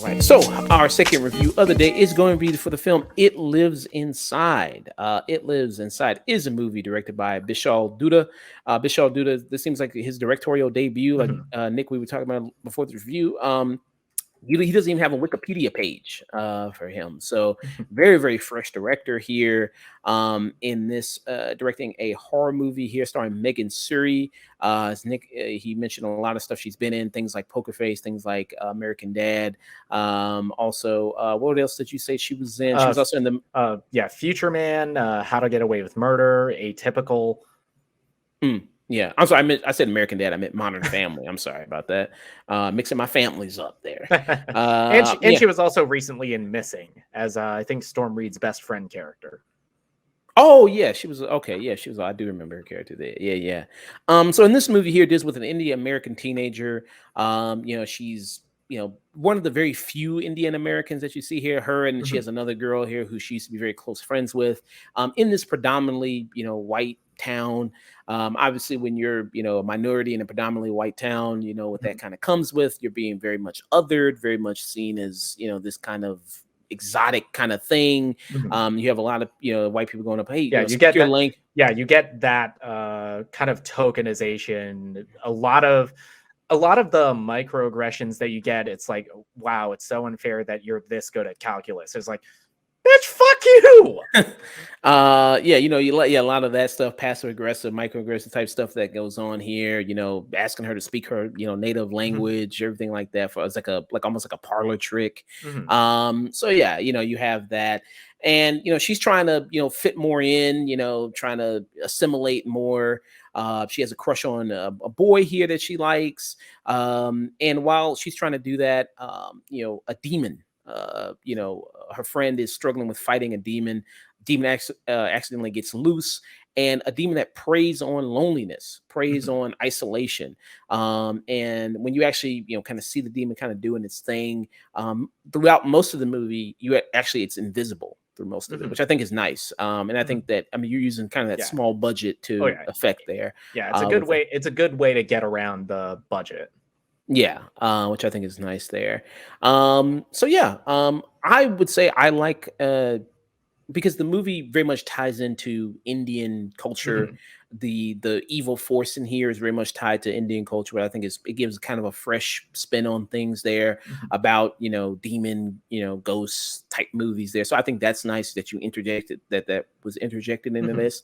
Right. So our second review of the day is going to be for the film "It Lives Inside." "It Lives Inside" is a movie directed by Bishal Dutta. Bishal Dutta. This seems like his directorial debut. Like Mhm. Nick, we were talking about before the review. He doesn't even have a Wikipedia page for him. So very, very fresh director here in this directing a horror movie here starring Megan Suri. As Nick, he mentioned a lot of stuff she's been in, things like Poker Face, things like American Dad. Also, what else did you say she was in? She was also in the Future Man, How to Get Away with Murder, Atypical. Yeah, I'm sorry. I said American Dad. I meant Modern Family. I'm sorry about that. Mixing my families up there. And she was also recently in Missing as I think Storm Reed's best friend character. Oh yeah, she was okay. Yeah, she was. I do remember her character there. Yeah, yeah. So in this movie here, it deals with an Indian American teenager. She's one of the very few Indian Americans that you see here. Her and she has another girl here who she used to be very close friends with. In this predominantly white town. Obviously, when you're a minority in a predominantly white town, what that kind of comes with. You're being very much othered, very much seen as this kind of exotic kind of thing. You have a lot of white people going up, hey, you get that link. Yeah, you get that kind of tokenization. A lot of the microaggressions that you get, it's like, wow, it's so unfair that you're this good at calculus. It's like, bitch, fuck you. A lot of that stuff, passive aggressive, microaggressive type stuff that goes on here. Asking her to speak her native language, everything like that. It's like almost like a parlor trick. So yeah, you have that, and she's trying to fit more in, trying to assimilate more. She has a crush on a boy here that she likes, and while she's trying to do that, a demon. Her friend is struggling with fighting a demon. Accidentally gets loose, and a demon that preys on loneliness, preys on isolation. And when you actually kind of see the demon kind of doing its thing throughout most of the movie, it's invisible through most of it, which I think is nice. And I think that you're using kind of that small budget to affect there. Yeah, it's a good way. It's a good way to get around the budget. Yeah, which I think is nice there. I would say I like because the movie very much ties into Indian culture. The evil force in here is very much tied to Indian culture, but I think it gives kind of a fresh spin on things there about demon ghosts type movies there. So I think that's nice that you interjected that was interjected into this.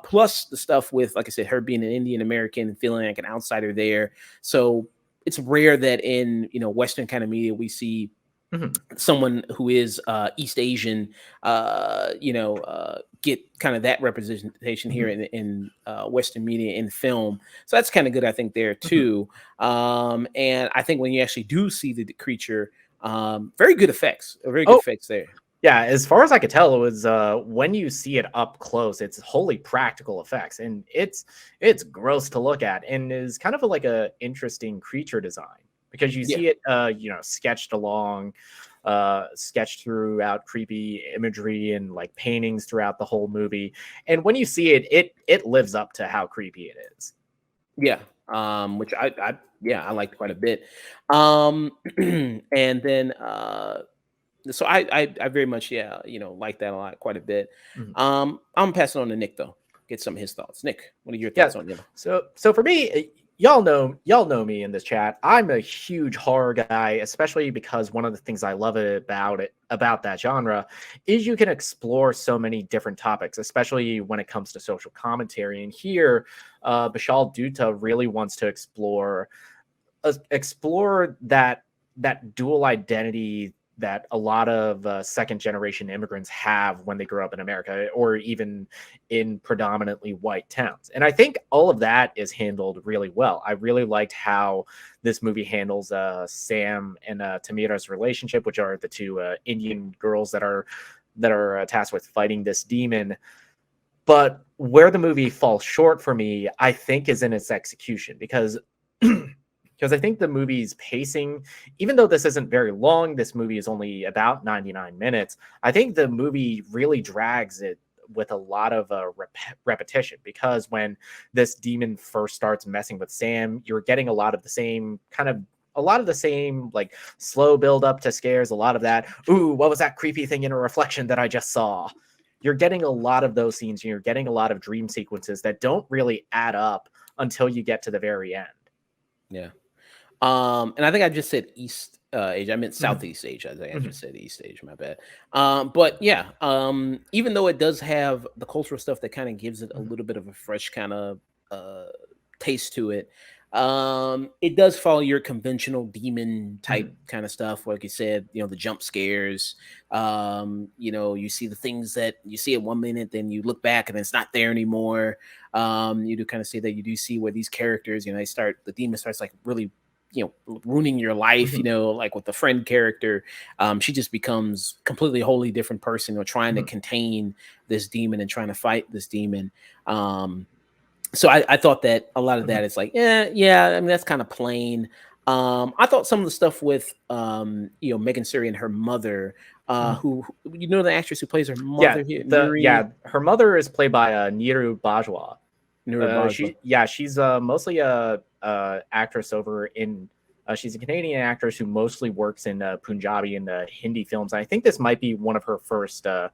Plus the stuff with, like I said, her being an Indian American and feeling like an outsider there. So it's rare that in Western kind of media we see someone who is East Asian, get kind of that representation here in Western media in film. So that's kind of good, I think, there too. And I think when you actually do see the creature, very good effects, effects there. Yeah, as far as I could tell, it was when you see it up close, it's wholly practical effects, and it's gross to look at, and is kind of like a interesting creature design because you see it, sketched throughout creepy imagery and like paintings throughout the whole movie, and when you see it, it lives up to how creepy it is. Yeah, which I liked quite a bit, and then. So I very much like that a lot, quite a bit. I'm passing on to Nick though. Get some of his thoughts. Nick, what are your thoughts on it? So for me, y'all know me in this chat. I'm a huge horror guy, especially because one of the things I love about that genre is you can explore so many different topics, especially when it comes to social commentary. And here, Bishal Dutta really wants to explore that dual identity that a lot of second generation immigrants have when they grow up in America or even in predominantly white towns. And I think all of that is handled really well. I really liked how this movie handles Sam and Tamira's relationship, which are the two Indian girls that are tasked with fighting this demon. But where the movie falls short for me, I think, is in its execution, because because I think the movie's pacing, even though this isn't very long, this movie is only about 99 minutes. I think the movie really drags it with a lot of repetition, because when this demon first starts messing with Sam, you're getting a lot of the same like slow build up to scares, a lot of that, ooh, what was that creepy thing in a reflection that I just saw? You're getting a lot of those scenes, and you're getting a lot of dream sequences that don't really add up until you get to the very end. Yeah. And I think I just said East Asia. I meant Southeast Asia. I think I just said East Asia. My bad. But yeah, even though it does have the cultural stuff that kind of gives it a little bit of a fresh kind of taste to it, it does follow your conventional demon type kind of stuff. Like you said, you know, the jump scares. You know, you see the things that you see at 1 minute, then you look back and it's not there anymore. You do kind of see that. You do see where these characters, you know, the demon starts like really, you know, ruining your life, you know, like with the friend character. She just becomes completely wholly different person, or trying to contain this demon and trying to fight this demon. So I thought that a lot of that is like, yeah, I mean, that's kind of plain. I thought some of the stuff with you know, Megan Suri and her mother, who, you know, the actress who plays her mother here, her mother is played by Niru Bajwa. Bajwa. She's mostly a actress over in. She's a Canadian actress who mostly works in Punjabi and Hindi films. I think this might be one of her first, at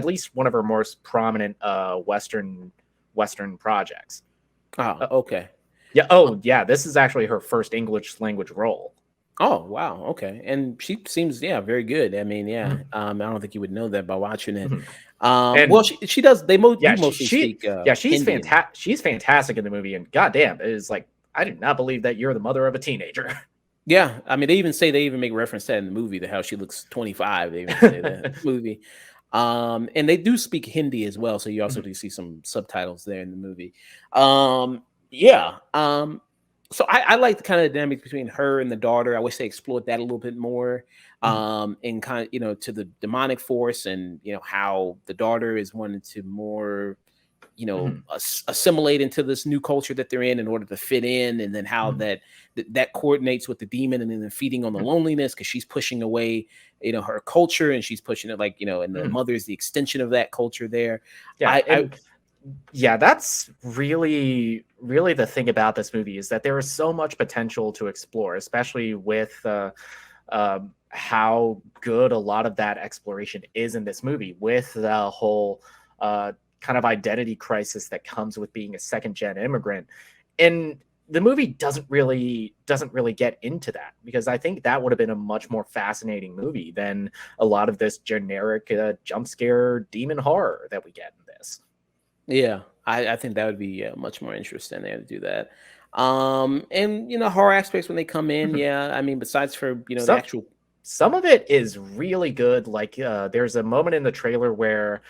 least one of her most prominent Western projects. Oh, okay. Yeah. Oh, yeah. This is actually her first English language role. Oh, wow. Okay. And she seems, very good. I mean, I don't think you would know that by watching it. Well, she does. They mostly speak. She's fantastic. She's fantastic in the movie, and goddamn, it is like, I did not believe that you're the mother of a teenager. Yeah, I mean, they even make reference to that in the movie, to how she looks 25. They even say that in the movie. And they do speak Hindi as well, so you also do see some subtitles there in the movie. So I like the kind of dynamic between her and the daughter. I wish they explored that a little bit more. And kind of, you know, to the demonic force, and, you know, how the daughter is wanting to more, you know, assimilate into this new culture that they're in order to fit in, and then how that coordinates with the demon, and then feeding on the loneliness, because she's pushing away, you know, her culture, and she's pushing it, like, you know, and the mother is the extension of that culture there. That's really the thing about this movie, is that there is so much potential to explore, especially with how good a lot of that exploration is in this movie, with the whole kind of identity crisis that comes with being a second-gen immigrant. And the movie doesn't really get into that, because I think that would have been a much more fascinating movie than a lot of this generic jump scare demon horror that we get in this. Yeah, I think that would be much more interesting there to do that. And, you know, horror aspects when they come in, I mean, besides for, you know, the actual. Some of it is really good. Like there's a moment in the trailer where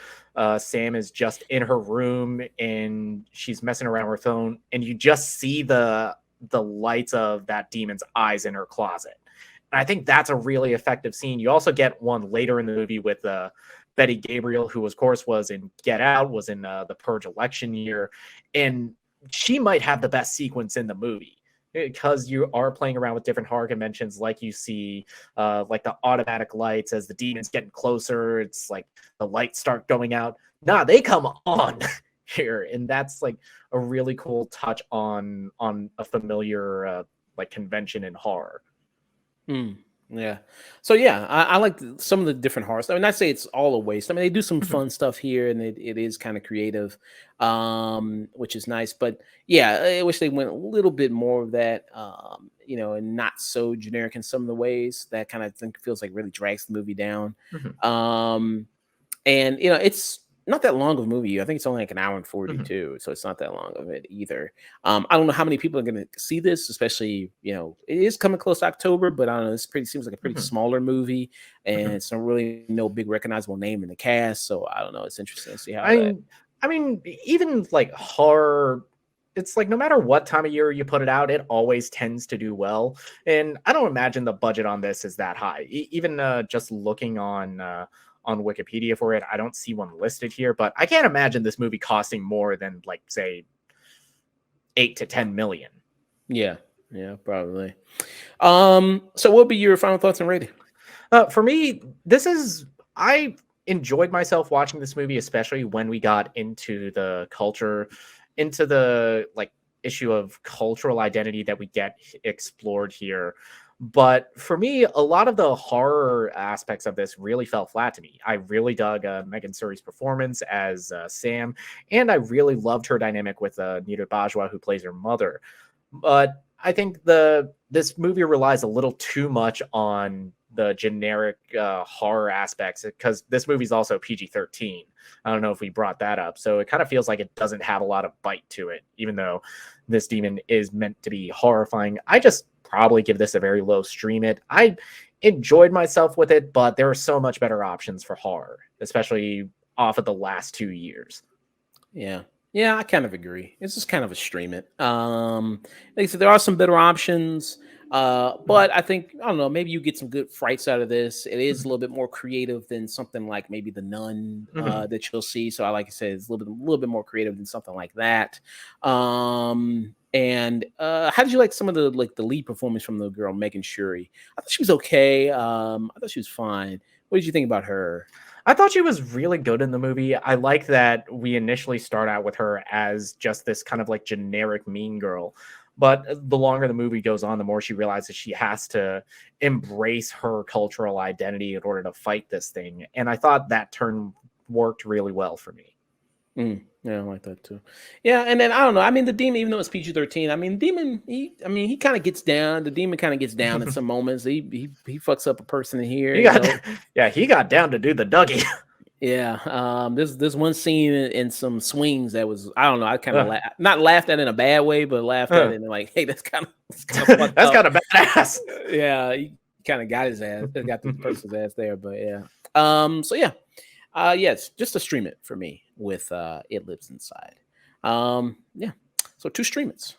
Sam is just in her room and she's messing around with her phone, and you just see the lights of that demon's eyes in her closet. And I think that's a really effective scene. You also get one later in the movie with Betty Gabriel, who of course was in Get Out, was in the Purge election year, and she might have the best sequence in the movie, because you are playing around with different horror conventions. Like you see like the automatic lights as the demon's getting closer. It's like the lights start going out. Nah, they come on here. And that's like a really cool touch on a familiar like convention in horror. Yeah. So I like some of the different horror stuff. I mean, not say it's all a waste. I mean, they do some fun stuff here, and it is kind of creative, which is nice. But yeah, I wish they went a little bit more of that, you know, and not so generic in some of the ways. That kind of think feels like really drags the movie down. And you know, it's not that long of a movie. I think it's only like an hour and 42, so it's not that long of it either. I don't know how many people are going to see this, especially, you know, it is coming close to October, but I don't know, seems like a pretty smaller movie, and it's not really no big recognizable name in the cast, so I don't know. It's interesting to see how. I mean, even like horror, it's like no matter what time of year you put it out, it always tends to do well. And I don't imagine the budget on this is that high. Even just looking on Wikipedia for it, I don't see one listed here, but I can't imagine this movie costing more than, like, say, 8 to 10 million. Yeah, yeah, probably. So what would be your final thoughts and rating? For me, this is I enjoyed myself watching this movie, especially when we got into the culture, into the like issue of cultural identity that we get explored here. But for me, a lot of the horror aspects of this really fell flat to me. I really dug Megan Suri's performance as Sam, and I really loved her dynamic with Nita Bajwa, who plays her mother. But I think this movie relies a little too much on the generic horror aspects because this movie's also PG-13. I don't know if we brought that up, so it kind of feels like it doesn't have a lot of bite to it, even though this demon is meant to be horrifying. I just probably give this a very low stream it. I enjoyed myself with it, but there are so much better options for horror, especially off of the last 2 years. Yeah. Yeah, I kind of agree. It's just kind of a stream it. Like I said, there are some better options. But I think I don't know, maybe you get some good frights out of this. It is a little bit more creative than something like maybe the Nun Mhm. that you'll see. So I like I said, it's a little bit more creative than something like that. And how did you like some of the lead performance from the girl Megan Shuri? I thought she was okay. I thought she was fine. What did you think about her? I thought she was really good in the movie. I like that we initially start out with her as just this kind of like generic mean girl. But the longer the movie goes on, the more she realizes she has to embrace her cultural identity in order to fight this thing. And I thought that turn worked really well for me. Yeah, I like that too. Yeah, and then I don't know. I mean, the demon, even though it's PG-13, I mean, demon. He kind of gets down. The demon kind of gets down in some moments. He fucks up a person in here. He You got know. yeah, he got down to do the Dougie. Yeah. There's one scene in some swings that was I don't know. I kind of Uh, not laughed at it in a bad way, but laughed at uh. it and like, hey, that's kind of fucked That's up. kind of badass. Yeah, he kind of got his ass, got the person's ass there, but yeah. So yeah. Yes, just to stream it for me with It Lives Inside. Yeah. So two streamers.